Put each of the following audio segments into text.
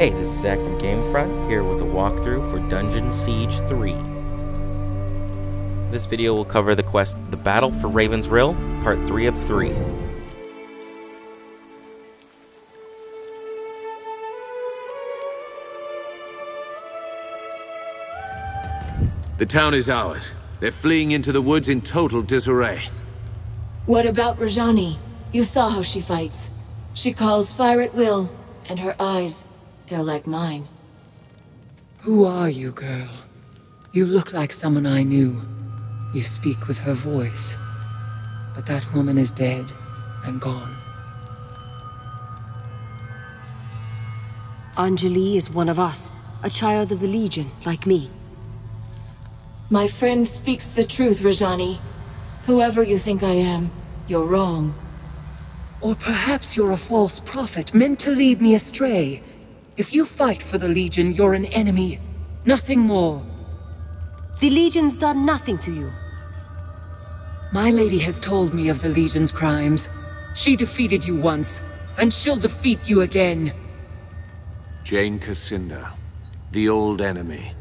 Hey, this is Zach from GameFront, here with a walkthrough for Dungeon Siege 3. This video will cover the quest The Battle for Raven's Rill, Part 3 of 3. The town is ours. They're fleeing into the woods in total disarray. What about Rajani? You saw how she fights. She calls fire at will, and her eyes, they're like mine. Who are you, girl? You look like someone I knew. You speak with her voice. But that woman is dead and gone. Anjali is one of us, a child of the Legion, like me. My friend speaks the truth, Rajani. Whoever you think I am, you're wrong. Or perhaps you're a false prophet meant to lead me astray. If you fight for the Legion, you're an enemy. Nothing more. The Legion's done nothing to you. My lady has told me of the Legion's crimes. She defeated you once, and she'll defeat you again. Jane Cassinda, the old enemy.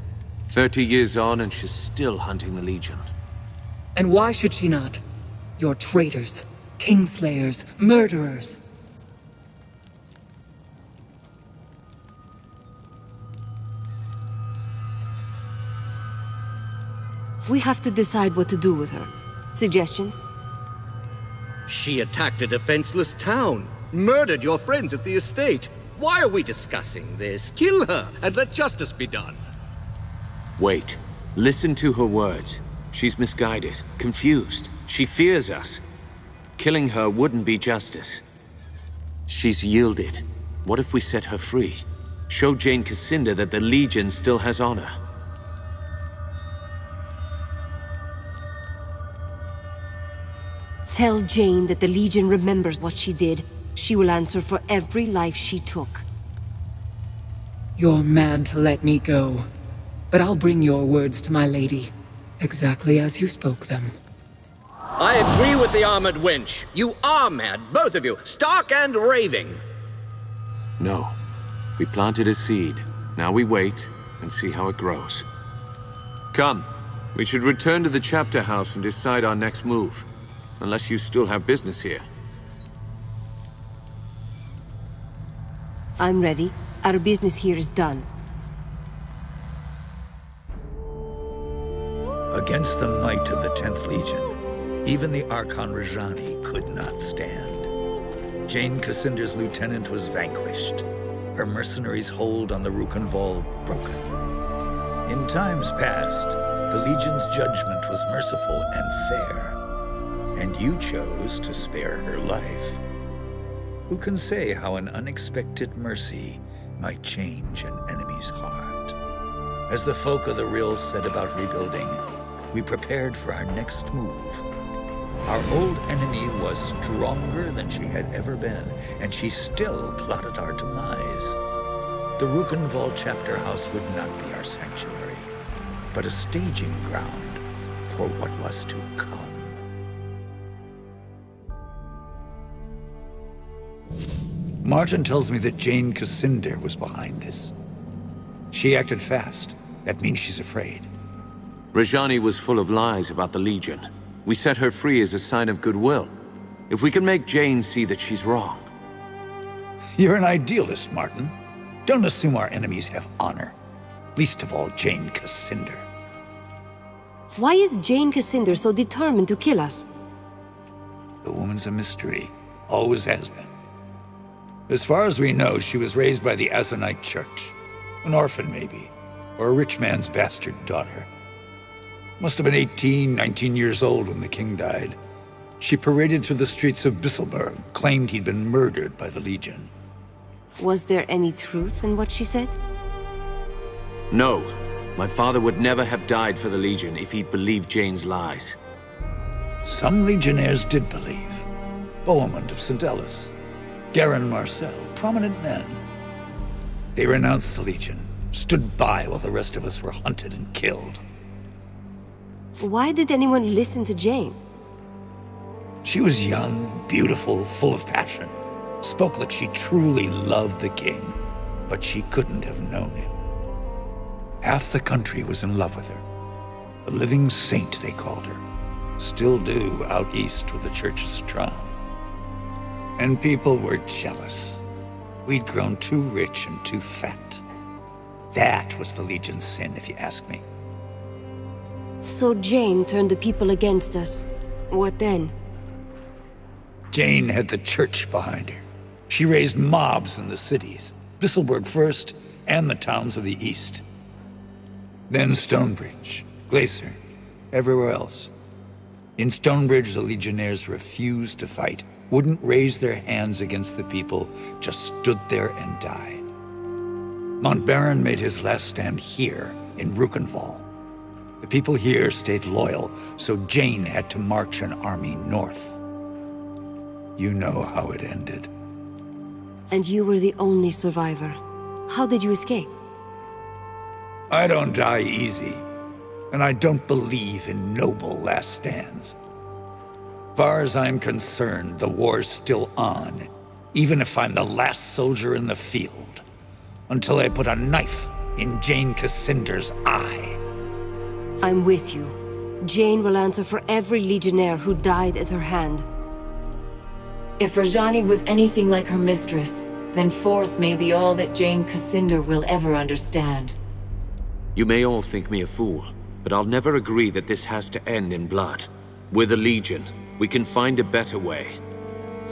30 years on and she's still hunting the Legion. And why should she not? You're traitors, kingslayers, murderers. We have to decide what to do with her. Suggestions? She attacked a defenseless town, murdered your friends at the estate. Why are we discussing this? Kill her and let justice be done. Wait. Listen to her words. She's misguided, confused. She fears us. Killing her wouldn't be justice. She's yielded. What if we set her free? Show Jane Cassinda that the Legion still has honor. Tell Jane that the Legion remembers what she did. She will answer for every life she took. You're mad to let me go. But I'll bring your words to my lady, exactly as you spoke them. I agree with the armored wench. You are mad, both of you, stark and raving. No. We planted a seed. Now we wait and see how it grows. Come. We should return to the chapter house and decide our next move. Unless you still have business here. I'm ready. Our business here is done. Against the might of the 10th Legion, even the Archon Rajani could not stand. Jane Cassinda's lieutenant was vanquished, her mercenaries' hold on the Rukenval broken. In times past, the Legion's judgment was merciful and fair, and you chose to spare her life. Who can say how an unexpected mercy might change an enemy's heart? As the folk of the Rill said about rebuilding, we prepared for our next move. Our old enemy was stronger than she had ever been, and she still plotted our demise. The Rukenval chapter house would not be our sanctuary, but a staging ground for what was to come. Martin tells me that Jane Cassinda was behind this. She acted fast. That means she's afraid. Rajani was full of lies about the Legion. We set her free as a sign of goodwill. If we can make Jane see that she's wrong. You're an idealist, Martin. Don't assume our enemies have honor. Least of all, Jane Cassinda. Why is Jane Cassinda so determined to kill us? The woman's a mystery. Always has been. As far as we know, she was raised by the Asonite Church. An orphan, maybe. Or a rich man's bastard daughter. Must have been 18, 19 years old when the king died. She paraded through the streets of Bisselberg, claimed he'd been murdered by the Legion. Was there any truth in what she said? No. My father would never have died for the Legion if he'd believed Jane's lies. Some legionnaires did believe. Bohemond of St. Ellis, Garin Marcel, prominent men. They renounced the Legion, stood by while the rest of us were hunted and killed. Why did anyone listen to Jane? She was young, beautiful, full of passion. Spoke like she truly loved the king. but she couldn't have known him. Half the country was in love with her. The living saint, they called her. Still do out east where the church is strong. And people were jealous. We'd grown too rich and too fat. That was the Legion's sin, if you ask me. So Jane turned the people against us. What then? Jane had the church behind her. She raised mobs in the cities, Bisselburg first, and the towns of the east. Then Stonebridge, Glacier, everywhere else. In Stonebridge, the Legionnaires refused to fight, wouldn't raise their hands against the people, just stood there and died. Montbaron made his last stand here, in Rukenval. The people here stayed loyal, so Jane had to march an army north. You know how it ended. And you were the only survivor. How did you escape? I don't die easy, and I don't believe in noble last stands. Far as I'm concerned, the war's still on, even if I'm the last soldier in the field, until I put a knife in Jane Cassinder's eye. I'm with you. Jane will answer for every Legionnaire who died at her hand. If Rajani was anything like her mistress, then force may be all that Jane Cassinder will ever understand. You may all think me a fool, but I'll never agree that this has to end in blood. We're the Legion. We can find a better way.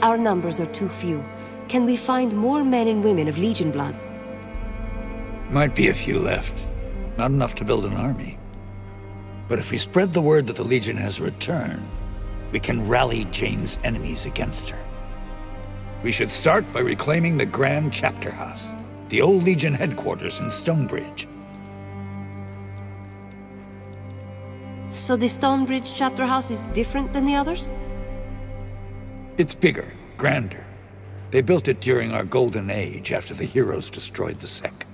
Our numbers are too few. Can we find more men and women of Legion blood? Might be a few left. Not enough to build an army. But if we spread the word that the Legion has returned, we can rally Jane's enemies against her. We should start by reclaiming the Grand Chapter House, the old Legion headquarters in Stonebridge. So the Stonebridge chapter house is different than the others? It's bigger, grander. They built it during our golden age after the heroes destroyed the Sec.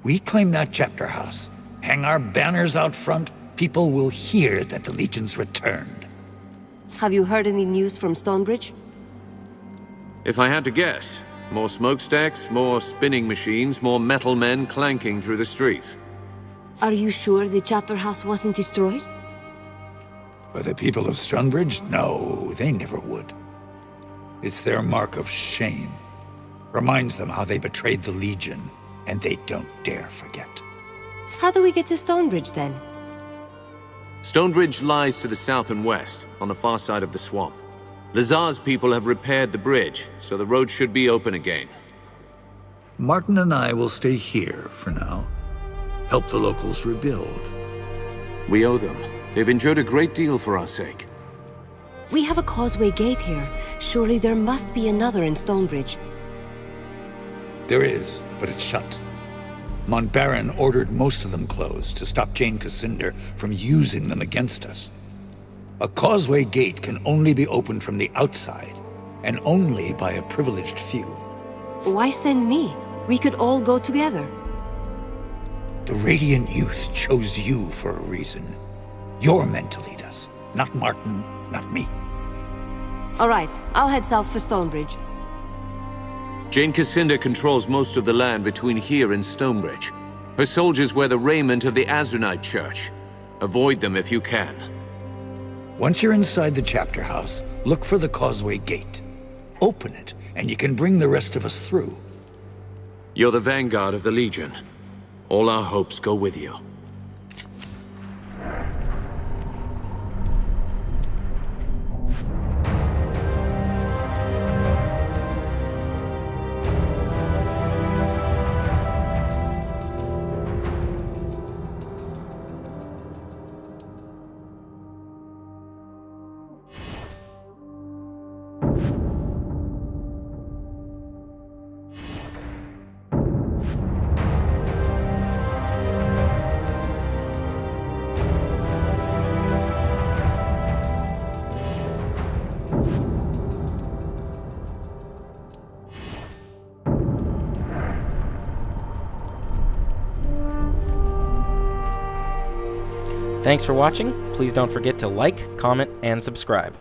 We claim that chapter house, hang our banners out front, people will hear that the Legion's returned. Have you heard any news from Stonebridge? If I had to guess, more smokestacks, more spinning machines, more metal men clanking through the streets. Are you sure the chapter house wasn't destroyed? By the people of Stonebridge? No, they never would. It's their mark of shame. Reminds them how they betrayed the Legion, and they don't dare forget. How do we get to Stonebridge then? Stonebridge lies to the south and west, on the far side of the swamp. Lazar's people have repaired the bridge, so the road should be open again. Martin and I will stay here for now. Help the locals rebuild. We owe them. They've endured a great deal for our sake. We have a causeway gate here. Surely there must be another in Stonebridge. There is, but it's shut. Montbaron ordered most of them closed to stop Jane Cassinder from using them against us. A causeway gate can only be opened from the outside, and only by a privileged few. Why send me? We could all go together. The Radiant Youth chose you for a reason. You're meant to lead us, not Martin, not me. All right, I'll head south for Stonebridge. Jane Cassinder controls most of the land between here and Stonebridge. Her soldiers wear the raiment of the Azranite Church. Avoid them if you can. Once you're inside the chapter house, look for the causeway gate. Open it, and you can bring the rest of us through. You're the vanguard of the Legion. All our hopes go with you. Thanks for watching. Please don't forget to like, comment, and subscribe.